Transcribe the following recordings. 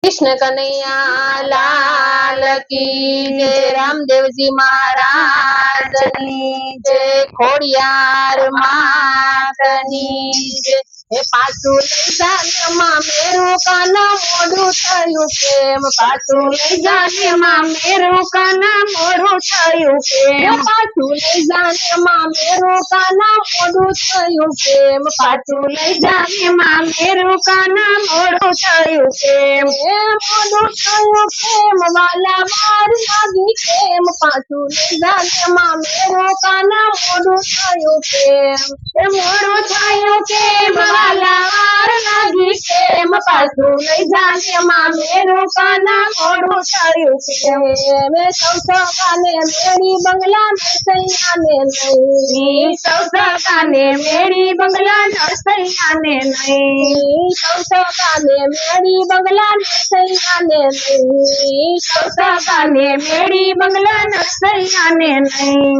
कृष्ण कन्हैया लाल की जय। रामदेवजी महाराज की जय। खोड़ियार मातनी जय। हे पाछू लई जाने मां मेरू काना मोडू थयु केम। पाछू लई जाने मां मेरू काना मोडू थयु केम। पाछू लई जाने मां मेरू काना मोडू थयु केम। पाछू लई जाने मां मेरू काना मोडू थयु केम। मोडू थयु केम वाला मार लागी केम। पाछू लई जाने मां मेरू काना मोडू थयु केम। मोडू थयु केम वाला मार लागी केम। पाछू लई जाने मां मेरू काना मोडू थयु केम। सौ काने मेरी बंगला नरसैया ने नहीं। सौ काने मेरी बंगला नरसैया ने नहीं। सौ काने मेरी बंगला नरसैया ने नहीं। सौ काने मेरी बंगला नरसैया ने नहीं।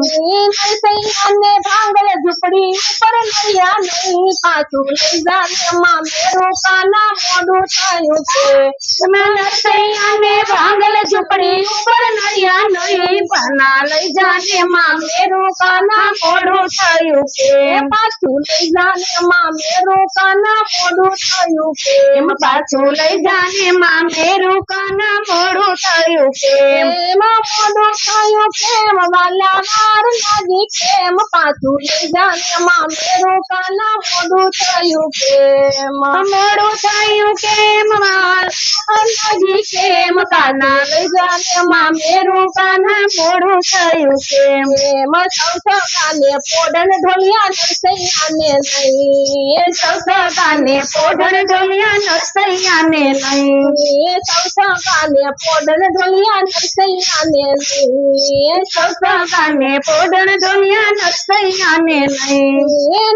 नरसैया ने भांगल झुपड़ी ऊपर नैया नहीं। पाछू लई जाने मां मेरू काना मोडू थयु केम। नरसैया ने भांगल झुपड़ी ऊपर नैया नहीं। पना लई जाने मां मेरू काना मोडू थयु केम। पाछू लई जाने मां मेरू काना मोडू थयु केम। पाछू लई जाने मां मेरू काना मोडू थयु केम। मोडू थयु केम वाला मार लागी केम। पाछू लई जाने मां मेरू काना मोडू थयु केम। मोडू थयु केम वाला लागी केम। काना लई जाने मां मेरू काना मोडू थयु केम। सौ काने पोडन ढोलिया नरसैया ने नहीं। सौ काने पोडन ढोलिया नरसैया ने नहीं। सौ काने पोडन ढोलिया नरसैया ने नहीं। सौ काने पोडन ढोलिया नरसैया ने नहीं।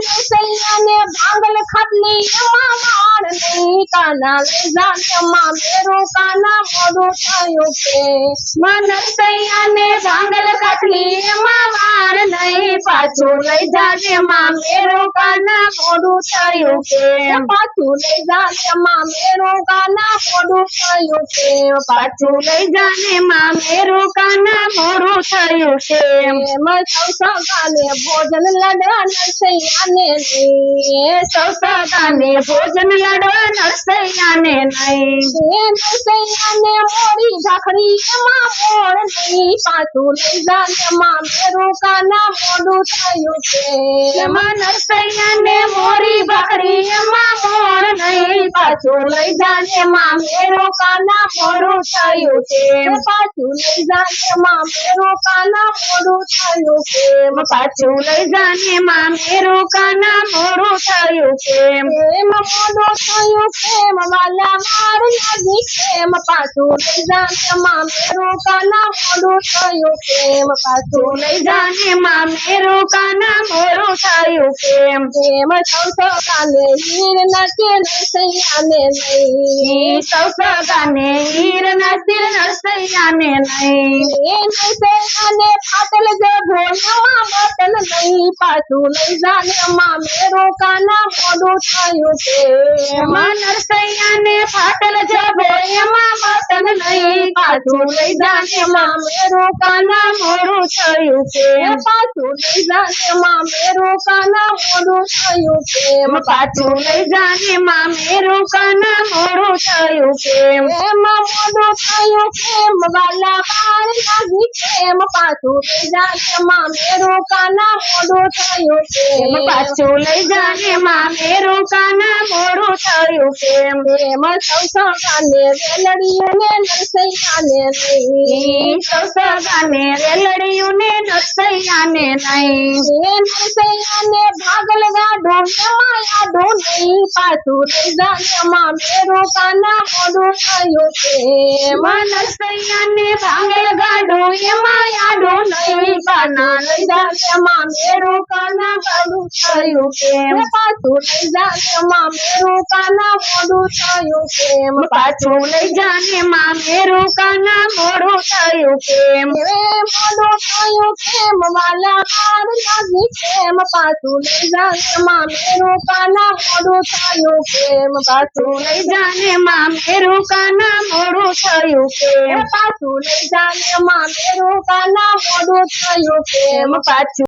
नरसैया ने भांगल खटली मां मार नहीं। काना लई जाने मां मेरू काना मोडू थयु केम। नरसैया ने भांगल खटली मां मार नहीं। पाछू लई जाने मां मेरू काना मोडू थयु केम। पाछू लई जाने मां मेरू काना मोडू थयु केम। पाछू लई जाने मां मेरू काना मोडू थयु केम। सौ काने भोजन लडवा नरसैया ने नहीं। सौ काने भोजन लडवा नरसैया ने नहीं। नरसैया ने मोरी भाखड़ी मां मोड़ नहीं। पाछू लई जाने मां मेरू काना मोडू थयु केम। नरसैया ने मोरी भाखड़ी मां मोड़ नहीं। पाछू लई जाने मां मेरू काना मोडू थयु केम। पाछू लई जाने मां मेरू काना मोडू थयु केम। पाछू लई जाने मां मेरू काना मोडू थयु केम। मोडू थयु केम वाला मार लागी केम। पाछू लई जाने मां मेरू काना मोडू थयु केम। पाछू लई जाने मां मेरू काना मोडू थयु केम। सौ काने हीर नचे नरसैया ने नहीं। सौ काने हीर नचे नरसैया ने नहीं। नरसैया ने फाटल जो भोजवा बटन नहीं। पाछू लई जाने मां मेरू काना मोडू थयु केम। नरसैया ने फाटल जो भोजवा बटन नहीं। पाछू लई जाने मां मेरू काना मोडू थयु केम। पाछू लई जाने मां मेरू काना मोडू थयु केम। पाछू लई जाने मां मेरू काना मोडू थयु केम। मोडू थयु केम वाला मार लागी केम। पाछू लई जाने मां मेरू काना मोडू थयु केम। पाछू लई जाने मां मेरू काना मोडू थयु केम। सौ काने रेलड़ियों ने नरसैया ने नहीं। सौ काने रेलड़ियों ने नरसैया ने नहीं। नरसैया ने भागल गाडो माया डो नहीं। पाछू लई जाने मां मेरू काना मोडू थयु केम। नरसैया ने भागल गाडो माया डो नहीं। काना लई जाने मां मेरू काना मोडू थयु केम। पाछू लई जाने मां मेरू काना मोडू थयु केम। पाछू लई जाने मां मेरू કાના મોડું થયું કેમ મોડું થયું કેમ વાલા વાર લાગી કેમ પાછું લઈ જાને મામેરું કાના મોડું થયું કેમ પાછું લઈ જાને મામેરું કાના મોડું થયું કેમ પાછું લઈ જાને મામેરું કાના મોડું થયું કેમ પાછું